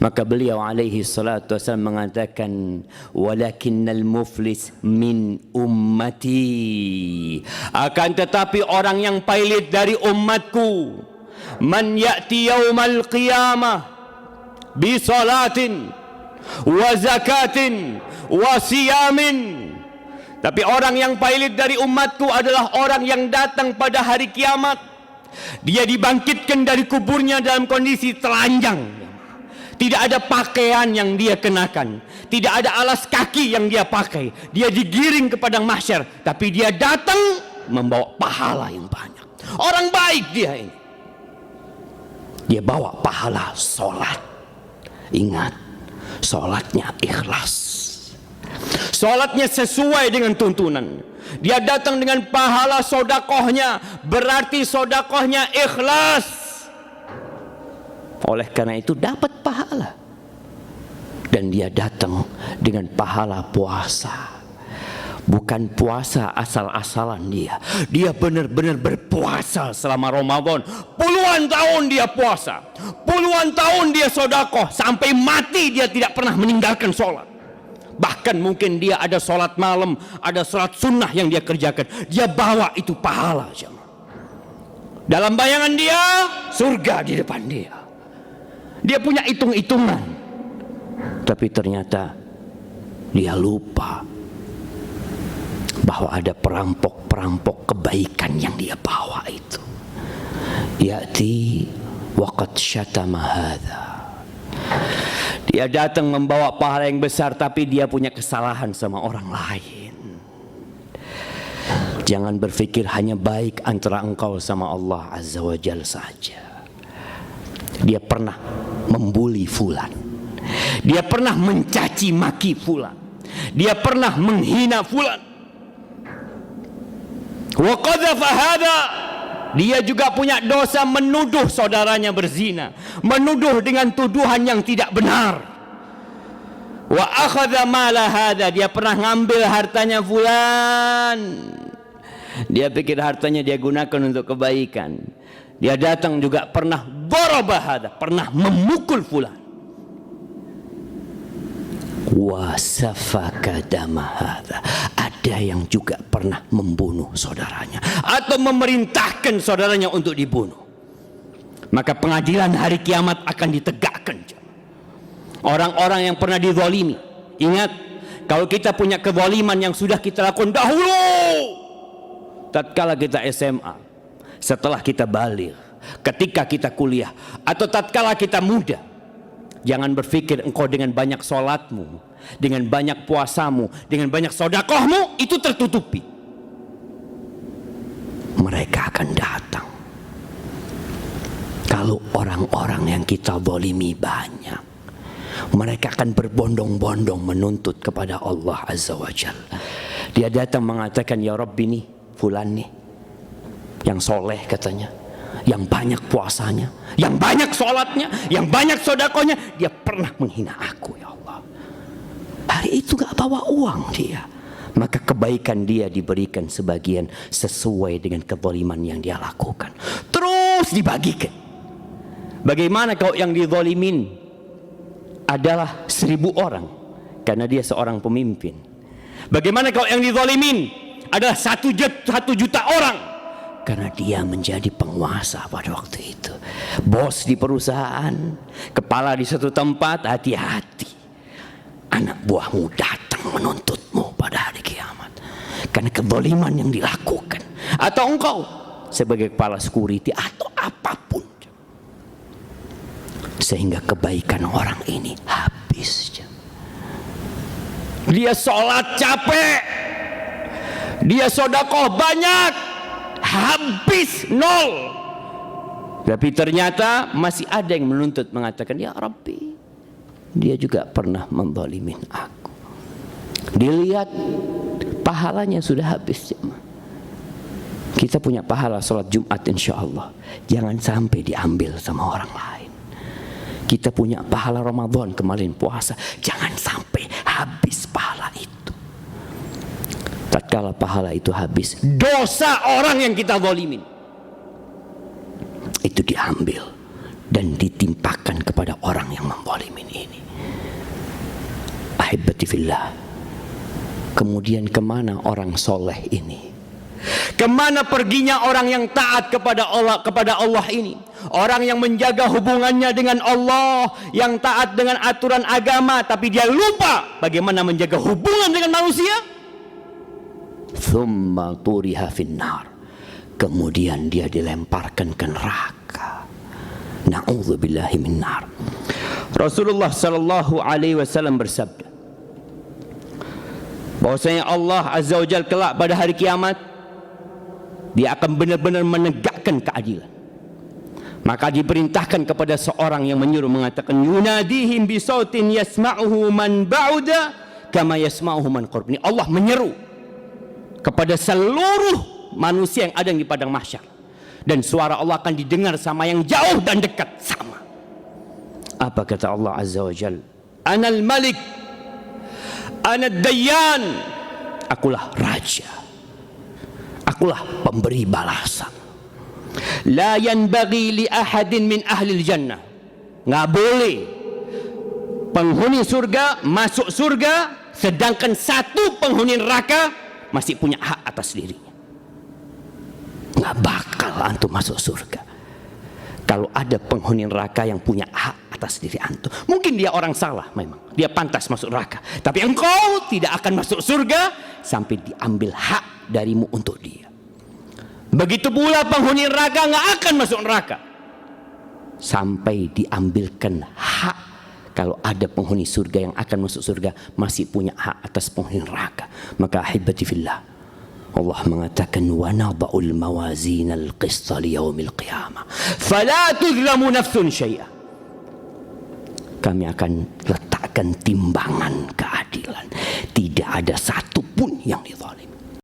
Maka beliau alaihi salatu wasallam mengatakan, walakinnal muflis min ummati, akan tetapi orang yang pailit dari umatku, man ya'ti yaumal qiyamah bi salatin wa zakatin wa siyamin. Tapi orang yang pailit dari umatku adalah orang yang datang pada hari kiamat, dia dibangkitkan dari kuburnya dalam kondisi telanjang, tidak ada pakaian yang dia kenakan, tidak ada alas kaki yang dia pakai, dia digiring ke padang mahsyar, tapi dia datang membawa pahala yang banyak. Orang baik dia ini, dia bawa pahala solat. Ingat, solatnya ikhlas, solatnya sesuai dengan tuntunan. Dia datang dengan pahala sodakohnya, berarti sodakohnya ikhlas. Oleh karena itu dapat pahala. Dan dia datang dengan pahala puasa. Bukan puasa asal-asalan dia. Dia benar-benar berpuasa selama Ramadan. Puluhan tahun dia puasa, puluhan tahun dia sodakoh, sampai mati dia tidak pernah meninggalkan sholat. Bahkan mungkin dia ada sholat malam, ada sholat sunnah yang dia kerjakan, dia bawa itu pahala. Dalam bayangan dia, surga di depan dia. Dia punya hitung-hitungan, tapi ternyata dia lupa bahwa ada perampok-perampok kebaikan yang dia bawa itu. Ya'ti waqad syatama hadza. Dia datang membawa pahala yang besar, tapi dia punya kesalahan sama orang lain. Jangan berpikir hanya baik antara engkau sama Allah Azza wa Jalla saja. Dia pernah membuli fulan, dia pernah mencaci maki fulan, dia pernah menghina fulan. Wa qadhafa hadza, dia juga punya dosa menuduh saudaranya berzina, menuduh dengan tuduhan yang tidak benar. Wa akhadha mala hadza, dia pernah ngambil hartanya fulan. Dia pikir hartanya dia gunakan untuk kebaikan. Dia datang juga pernah daraba hadza, pernah memukul fulan. Wa safaka dama hadza, ada yang juga pernah membunuh saudaranya atau memerintahkan saudaranya untuk dibunuh. Maka pengadilan hari kiamat akan ditegakkan. Orang-orang yang pernah dizalimi, ingat, kalau kita punya kezaliman yang sudah kita lakukan dahulu, tatkala kita SMA, setelah kita baligh, ketika kita kuliah, atau tatkala kita muda, jangan berpikir engkau dengan banyak sholatmu, dengan banyak puasamu, dengan banyak sodakohmu itu tertutupi. Mereka akan datang. Kalau orang-orang yang kita zalimi banyak, mereka akan berbondong-bondong menuntut kepada Allah Azza wa Jalla. Dia datang mengatakan, ya Rabbi, nih fulan nih yang soleh katanya, yang banyak puasanya, yang banyak sholatnya, yang banyak sodakohnya, dia pernah menghina aku ya Allah. Hari itu gak bawa uang dia, maka kebaikan dia diberikan sebagian sesuai dengan kezaliman yang dia lakukan, terus dibagikan. Bagaimana kalau yang dizalimin adalah 1000 orang karena dia seorang pemimpin? Bagaimana kalau yang dizalimin adalah 1 juta orang karena dia menjadi penguasa pada waktu itu, bos di perusahaan, kepala di satu tempat? Hati-hati, anak buahmu datang menuntutmu pada hari kiamat karena kezaliman yang dilakukan, atau engkau sebagai kepala security atau apapun, sehingga kebaikan orang ini habis. Dia sholat capek, dia sodakoh banyak, habis nol. Tapi ternyata masih ada yang menuntut, mengatakan, ya Rabbi, dia juga pernah menzalimin aku. Dilihat pahalanya sudah habis. Kita punya pahala sholat Jumat insya Allah, jangan sampai diambil sama orang lain. Kita punya pahala Ramadan kemarin puasa, jangan sampai habis pahala itu. Tatkala pahala itu habis, dosa orang yang kita zalimin itu diambil dan ditimpakan kepada orang yang menzalimin Ahibati fillah, kemudian kemana orang soleh ini? Kemana perginya orang yang taat kepada Allah ini? Orang yang menjaga hubungannya dengan Allah, yang taat dengan aturan agama, tapi dia lupa bagaimana menjaga hubungan dengan manusia. Thumma turiha finnar, kemudian dia dilemparkan ke neraka. Na'udzubillahi minnar. Rasulullah sallallahu alaihi wasallam bersabda bahwasanya Allah azza wa jalla kelak pada hari kiamat dia akan benar-benar menegakkan keadilan. Maka diperintahkan kepada seorang yang menyuruh, mengatakan, yunadihim bisautin yasma'uhu man ba'uda kama yasma'uhu man qurb. Allah menyeru kepada seluruh manusia yang ada di padang mahsyar, dan suara Allah akan didengar sama yang jauh dan dekat sama. Apa kata Allah azza wa jalla? Anal malik, anad dayyan, akulah raja, akulah pemberi balasan. La yanbaghi li ahadin min ahli jannah, nggak boleh penghuni surga masuk surga sedangkan satu penghuni neraka masih punya hak atas dirinya. Nggak bakal antum masuk surga kalau ada penghuni neraka yang punya hak atas diri antum. Mungkin dia orang salah, memang dia pantas masuk neraka, tapi engkau tidak akan masuk surga sampai diambil hak darimu untuk dia. Begitu pula penghuni neraka nggak akan masuk neraka sampai diambilkan hak. Kalau ada penghuni surga yang akan masuk surga masih punya hak atas penghuni neraka. Maka ahibati fillah, Allah mengatakan, wa nada'ul mawazin al-qista li yaumil qiyamah fala tuzlamu nafsun syai'a. Kami akan letakkan timbangan keadilan, tidak ada satu